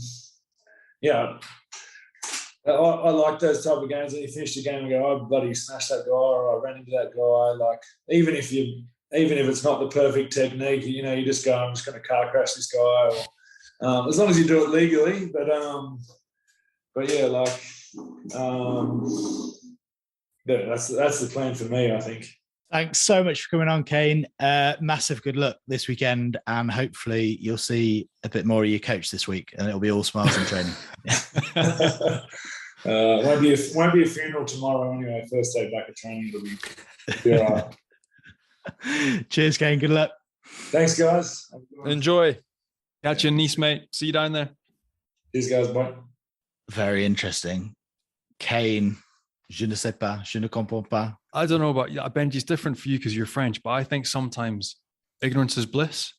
I like those type of games. And you finish the game and go, I bloody smashed that guy, or I ran into that guy. Like even if it's not the perfect technique, you just go, I'm just going to car crash this guy. Or, as long as you do it legally, but yeah, like that's the plan for me, I think. Thanks so much for coming on, Kane. Massive good luck this weekend, and hopefully you'll see a bit more of your coach this week, and it'll be all smiles and training. Won't be a funeral tomorrow anyway. First day back at training, it'll be all right. Cheers, Kane. Good luck. Thanks, guys. Enjoy. Catch you in Nice, mate. See you down there. Cheers, guys. Bye. Very interesting. Kane, je ne sais pas, je ne comprends pas. I don't know about you. Benji's different for you because you're French, but I think sometimes ignorance is bliss.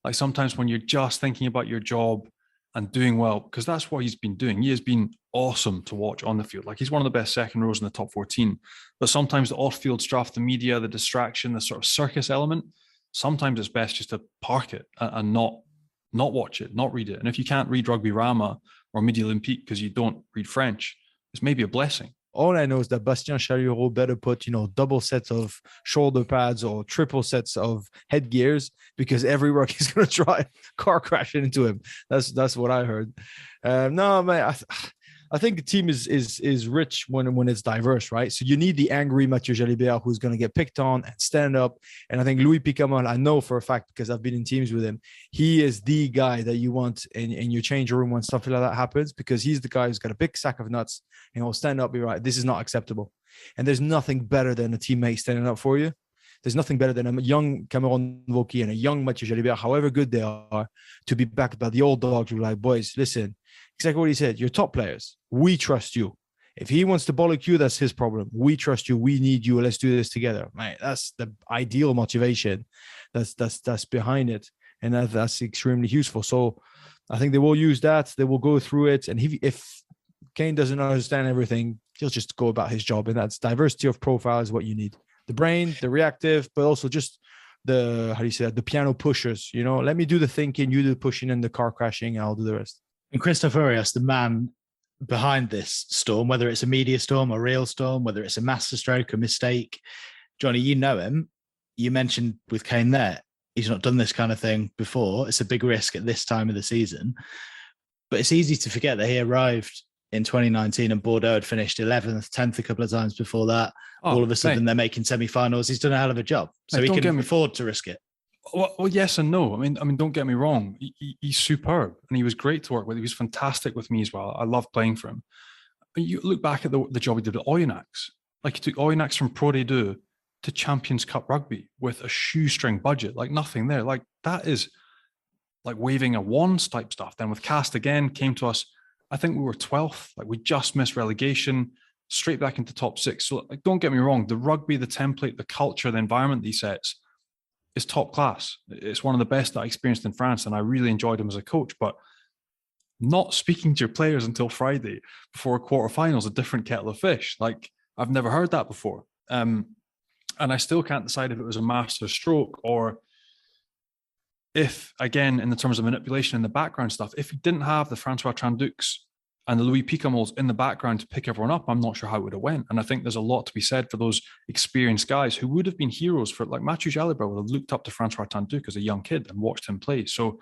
Like sometimes when you're just thinking about your job and doing well, because that's what he's been doing. He has been awesome to watch on the field. Like he's one of the best second rows in the top 14. But sometimes the off-field stuff, the media, the distraction, the sort of circus element, sometimes it's best just to park it and not watch it, not read it. And if you can't read Rugby Rama or Midi Olympique because you don't read French, it's maybe a blessing. All I know is that Bastien Chalureau better put, double sets of shoulder pads or triple sets of headgears, because every ruck is going to try car crashing into him. That's what I heard. No, man, I think the team is rich when it's diverse, right? So you need the angry Matthieu Jalibert who's going to get picked on and stand up. And I think Louis Picamol, I know for a fact because I've been in teams with him, he is the guy that you want in your change room when stuff like that happens, because he's the guy who's got a big sack of nuts and he'll stand up and be right, this is not acceptable. And there's nothing better than a teammate standing up for you. There's nothing better than a young Cameron Woki and a young Matthieu Jalibert, however good they are, to be backed by the old dogs who are like, boys, listen, exactly what he said. You're top players. We trust you. If he wants to bollock you, that's his problem. We trust you. We need you. Let's do this together. Right? That's the ideal motivation. That's behind it, and that's extremely useful. So I think they will use that. They will go through it, and if Kane doesn't understand everything, he'll just go about his job, and that's diversity of profile is what you need. The brain, the reactive, but also just the piano pushers. Let me do the thinking, you do the pushing and the car crashing, and I'll do the rest. And Christophe Urios, the man behind this storm, whether it's a media storm or real storm, whether it's a masterstroke, a mistake. Johnny, you know him. You mentioned with Kane there, he's not done this kind of thing before. It's a big risk at this time of the season. But it's easy to forget that he arrived in 2019 and Bordeaux had finished 11th, 10th a couple of times before that. All of a sudden, they're making semi-finals. He's done a hell of a job. So he can afford to risk it. Well, yes and no. I mean, don't get me wrong. He's superb, and he was great to work with. He was fantastic with me as well. I love playing for him. But you look back at the job he did at Oyonnax. Like he took Oyonnax from Pro D2 to Champions Cup rugby with a shoestring budget, like nothing there. Like that is like waving a wands type stuff. Then with Cast again, came to us. I think we were 12th. Like we just missed relegation, straight back into top 6. So like, don't get me wrong. The rugby, the template, the culture, the environment that he sets is top class. It's one of the best that I experienced in France, and I really enjoyed him as a coach. But not speaking to your players until Friday before a quarterfinal is a different kettle of fish. Like I've never heard that before. And And I still can't decide if it was a master stroke or if, again, in the terms of manipulation in the background stuff, if he didn't have the Francois Tranducs and the Louis Picamoles in the background to pick everyone up, I'm not sure how it would have went. And I think there's a lot to be said for those experienced guys who would have been heroes for, like Matthieu Jalibert would have looked up to Francois Tranduc as a young kid and watched him play. So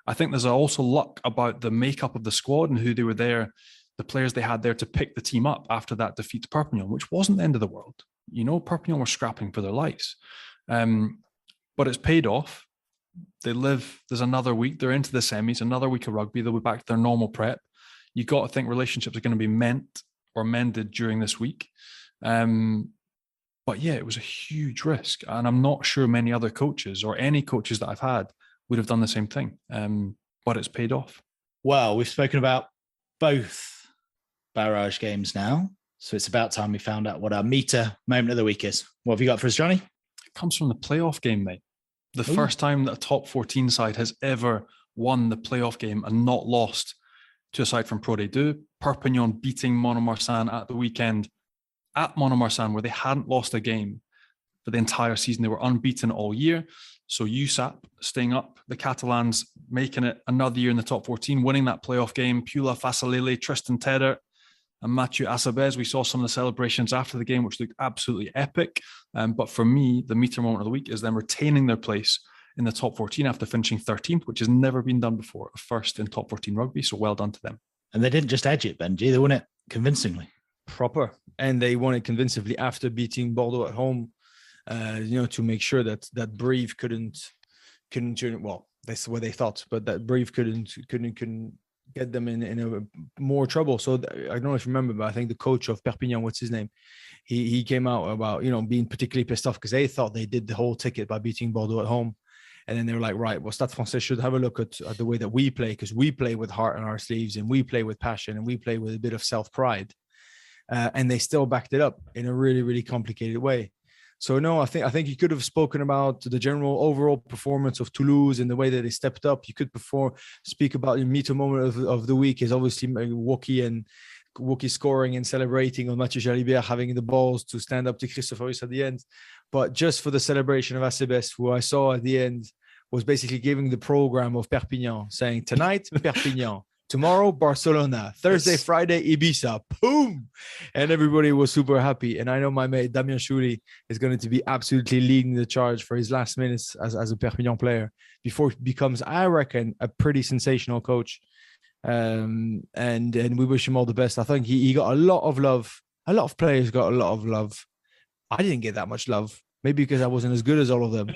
I think there's also luck about the makeup of the squad and who they were there, the players they had there to pick the team up after that defeat to Perpignan, which wasn't the end of the world. You know, Perpignan were scrapping for their lives. But it's paid off. There's another week, they're into the semis, another week of rugby, they'll be back to their normal prep. You got to think relationships are going to be mended during this week. But yeah, it was a huge risk. And I'm not sure many other coaches or any coaches that I've had would have done the same thing. But it's paid off. Well, we've spoken about both barrage games now. So it's about time we found out what our Meteor moment of the week is. What have you got for us, Johnny? It comes from the playoff game, mate. The first time that a top 14 side has ever won the playoff game and not lost to a side from Pro D2. Perpignan beating Montmarsan at the weekend at Montmarsan, where they hadn't lost a game for the entire season. They were unbeaten all year. So USAP staying up, the Catalans making it another year in the top 14, winning that playoff game. Pula Fasalele, Tristan Tedder, and Matthieu Assabez. We saw some of the celebrations after the game, which looked absolutely epic. But for me, the Meteor moment of the week is them retaining their place in the top 14 after finishing 13th, which has never been done before. First in top 14 rugby. So well done to them. And they didn't just edge it, Benji. They won it convincingly. Proper. And they won it convincingly after beating Bordeaux at home, to make sure that Brive couldn't, well, that's what they thought, but that Brive couldn't get them in a more trouble. So I don't know if you remember, but I think the coach of Perpignan, what's his name? He came out about, being particularly pissed off because they thought they did the whole ticket by beating Bordeaux at home. And then they were like, right, well, Stade Français should have a look at the way that we play, because we play with heart on our sleeves and we play with passion and we play with a bit of self-pride. And they still backed it up in a really, really complicated way. So no, I think you could have spoken about the general overall performance of Toulouse and the way that they stepped up. You could speak about the Meteor moment of the week is obviously Woki scoring and celebrating on Matthieu Jalibert having the balls to stand up to Christophe Urios at the end. But just for the celebration of Assabez, who I saw at the end was basically giving the program of Perpignan, saying tonight Perpignan, tomorrow Barcelona, Thursday, Friday Ibiza, boom, and everybody was super happy. And I know my mate Damien Chouli is going to be absolutely leading the charge for his last minutes as a Perpignan player before he becomes, I reckon, a pretty sensational coach. And we wish him all the best. I think he got a lot of love. A lot of players got a lot of love. I didn't get that much love, maybe because I wasn't as good as all of them.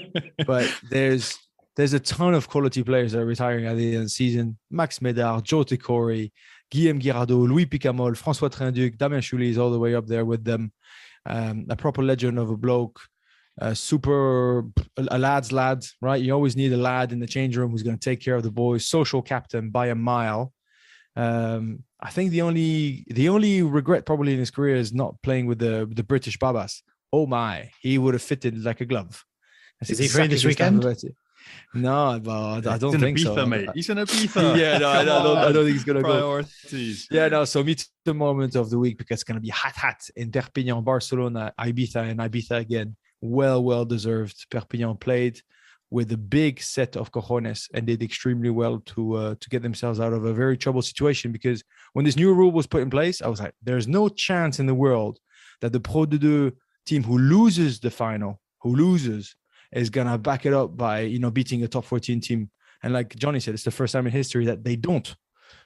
But there's a ton of quality players that are retiring at the end of the season. Max Médard, Joe Tekori, Guillaume Guirado, Louis Picamol, François Trinduc, Damien Chouli is all the way up there with them. A proper legend of a bloke. A lad's lad, right? You always need a lad in the change room who's going to take care of the boys. Social captain by a mile. I think the only regret probably in his career is not playing with the British Babas. Oh my, he would have fitted like a glove. Is he free this weekend? No, but I don't think so. Mate. He's in Ibiza. Yeah, no, I don't think he's gonna Priorities. go. Yeah, no. So meet the moment of the week because it's gonna be hot in Perpignan, Barcelona, Ibiza, and Ibiza again. Well deserved. Perpignan played with a big set of cojones and did extremely well to get themselves out of a very troubled situation. Because when this new rule was put in place, I was like, there's no chance in the world that the Pro D2 team who loses the final, is gonna back it up by beating a top 14 team. And like Johnny said, it's the first time in history that they don't.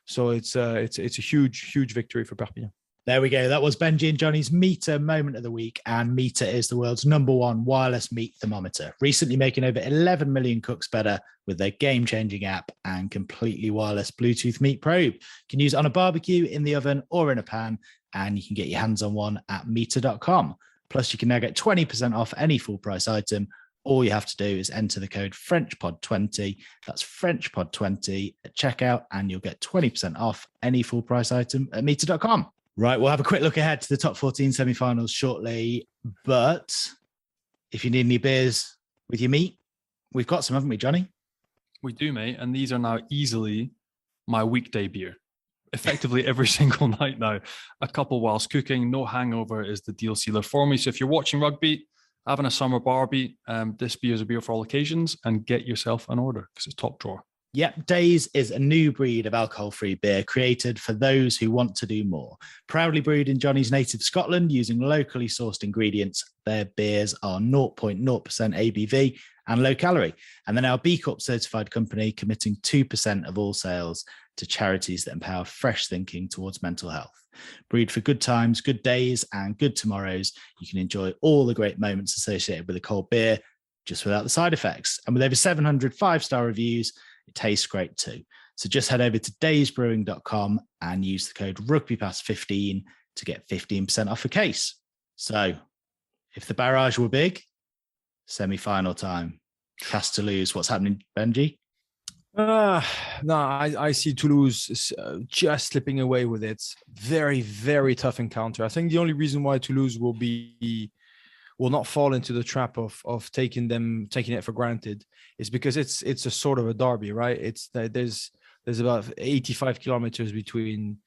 So it's a huge victory for Perpignan. There we go. That was Benji and Johnny's Meteor moment of the week. And Meteor is the world's #1 wireless meat thermometer, recently making over 11 million cooks better with their game-changing app and completely wireless Bluetooth meat probe. You can use it on a barbecue, in the oven, or in a pan, and you can get your hands on one at meteor.com. Plus, you can now get 20% off any full-price item. All you have to do is enter the code FrenchPod20. That's FrenchPod20 at checkout, and you'll get 20% off any full-price item at meteor.com. Right, we'll have a quick look ahead to the top 14 semi-finals shortly. But if you need any beers with your meat, we've got some, haven't we, Johnny? We do, mate. And these are now easily my weekday beer. Effectively every single night now. A couple whilst cooking, no hangover is the deal sealer for me. So if you're watching rugby having a summer Barbie, this beer is a beer for all occasions, and get yourself an order because it's top drawer. Yep, Days is a new breed of alcohol-free beer created for those who want to do more. Proudly brewed in Johnny's native Scotland using locally sourced ingredients, their beers are 0.0% ABV and low calorie. And they're now B Corp certified company committing 2% of all sales to charities that empower fresh thinking towards mental health. Brewed for good times, good days, and good tomorrows, you can enjoy all the great moments associated with a cold beer just without the side effects. And with over 700 5-star reviews, it tastes great too. So just head over to daysbrewing.com and use the code RugbyPass15 to get 15% off a case. So if the Barrage were big, semi-final time. Cast Toulouse. What's happening, Benji? No, I see Toulouse just slipping away with it. Very, very tough encounter. I think the only reason why Toulouse will not fall into the trap of taking it for granted is because it's a sort of a derby, right? It's there's about 85 kilometers between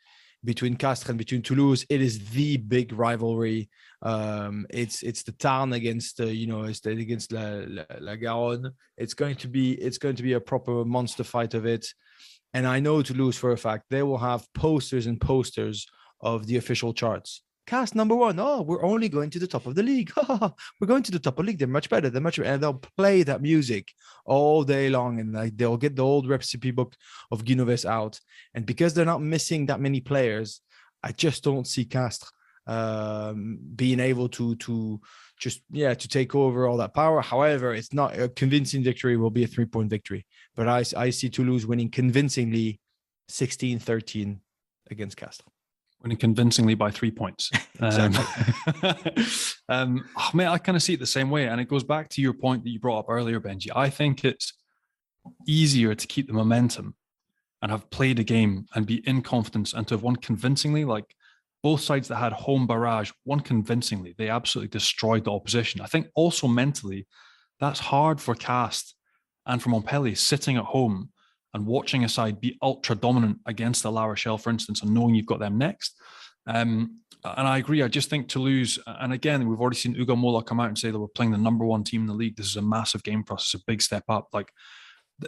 Castres and between Toulouse. It is the big rivalry. It's the Tarn against against La Garonne. It's going to be a proper monster fight of it. And I know Toulouse for a fact they will have posters and posters of the official charts. Cast number 1. Oh, we're only going to the top of the league. We're going to the top of the league. They're much better. And they'll play that music all day long. And like they'll get the old recipe book of Guinoves out. And because they're not missing that many players, I just don't see Castres being able to take over all that power. However, it's not a convincing victory. Will be a 3-point victory. But I see Toulouse winning convincingly 16-13 against Castres. Winning convincingly by 3 points. Man, I kind of see it the same way. And it goes back to your point that you brought up earlier, Benji. I think it's easier to keep the momentum and have played a game and be in confidence and to have won convincingly. Like both sides that had home barrage won convincingly. They absolutely destroyed the opposition. I think also mentally, that's hard for Castres and for Montpellier sitting at home and watching a side be ultra dominant against the La Rochelle, for instance, and knowing you've got them next. And I agree. I just think Toulouse, and again, we've already seen Ugo Mola come out and say that we're playing the number 1 team in the league. This is a massive game for us. It's a big step up. Like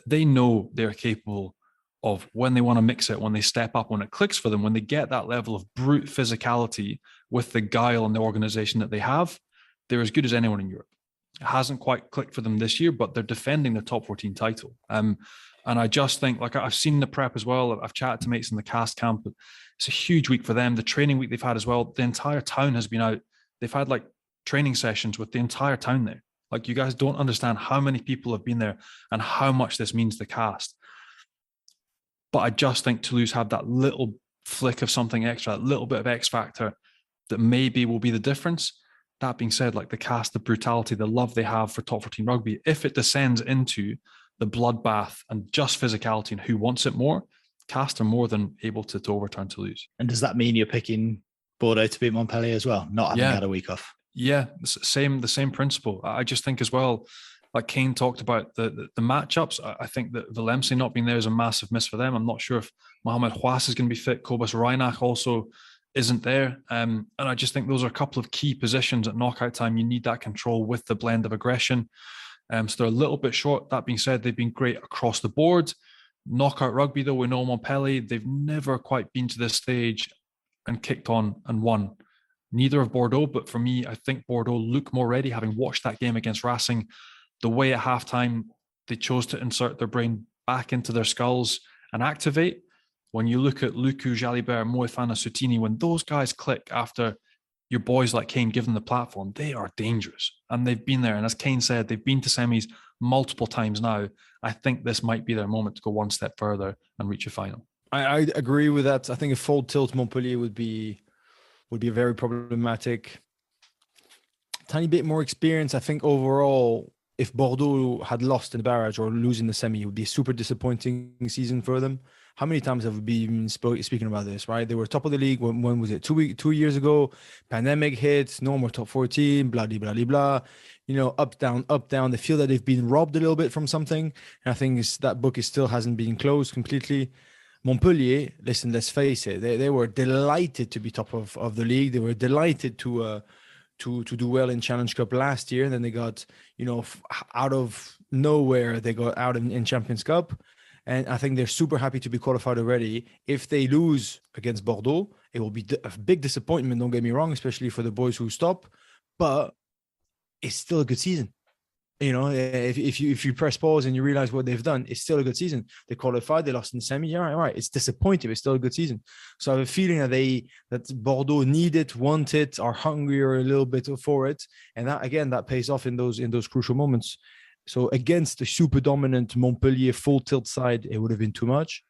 they know they're capable of when they want to mix it, when they step up, when it clicks for them, when they get that level of brute physicality with the guile and the organization that they have, they're as good as anyone in Europe. It hasn't quite clicked for them this year, but they're defending the top 14 title. And I just think, like I've seen the prep as well. I've chatted to mates in the cast camp. It's a huge week for them. The training week they've had as well. The entire town has been out. They've had like training sessions with the entire town there. Like you guys don't understand how many people have been there and how much this means to Cast. But I just think Toulouse have that little flick of something extra, that little bit of X factor that maybe will be the difference. That being said, like the Cast, the brutality, the love they have for top 14 rugby, if it descends into the bloodbath and just physicality and who wants it more, Cast are more than able to overturn Toulouse. And does that mean you're picking Bordeaux to beat Montpellier as well, not having had a week off? Yeah, the same principle. I just think as well, like Kane talked about the matchups. I think that Valencia not being there is a massive miss for them. I'm not sure if Mohamed Houas is going to be fit. Cobus Reinach also isn't there. And I just think those are a couple of key positions at knockout time. You need that control with the blend of aggression. So they're a little bit short. That being said, they've been great across the board. Knockout rugby, though, we know Montpellier, they've never quite been to this stage and kicked on and won. Neither of Bordeaux, but for me, I think Bordeaux look more ready, having watched that game against Racing. The way at halftime, they chose to insert their brain back into their skulls and activate. When you look at Lucu, Jalibert, Moefana, Sutini, when those guys click after your boys like Kane give them the platform, they are dangerous. And they've been there. And as Kane said, they've been to semis multiple times now. I think this might be their moment to go one step further and reach a final. I agree with that. I think a full tilt Montpellier would be very problematic. Tiny bit more experience. I think overall, if Bordeaux had lost in the barrage or losing the semi, it would be a super disappointing season for them. How many times have we been speaking about this, right? They were top of the league. When was it? 2 years ago. Pandemic hits, no more top 14, blah, blah, blah, blah. You know, up, down, up, down. They feel that they've been robbed a little bit from something. And I think that book still hasn't been closed completely. Montpellier, listen, let's face it. They were delighted to be top of the league. They were delighted to to do well in Challenge Cup last year. And then they got, out of nowhere, they got out in Champions Cup. And I think they're super happy to be qualified already. If they lose against Bordeaux, it will be a big disappointment, don't get me wrong, especially for the boys who stop. But it's still a good season. If you press pause and you realize what they've done, it's still a good season. They qualified, they lost in the semi. Yeah, right. It's disappointing, but it's still a good season. So I have a feeling that Bordeaux need it, want it, are hungrier a little bit for it, and that pays off in those crucial moments. So against the super dominant Montpellier full tilt side, it would have been too much.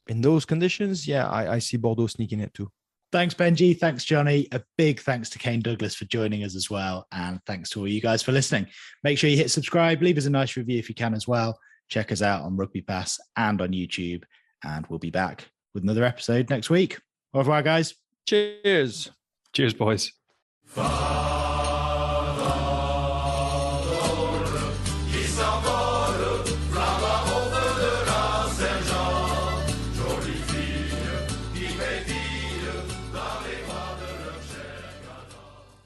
In those conditions, yeah, I see Bordeaux sneaking it too. Thanks, Benji. Thanks, Johnny. A big thanks to Kane Douglas for joining us as well. And thanks to all you guys for listening. Make sure you hit subscribe. Leave us a nice review if you can as well. Check us out on Rugby Pass and on YouTube. And we'll be back with another episode next week. Au revoir, guys. Cheers. Cheers, boys.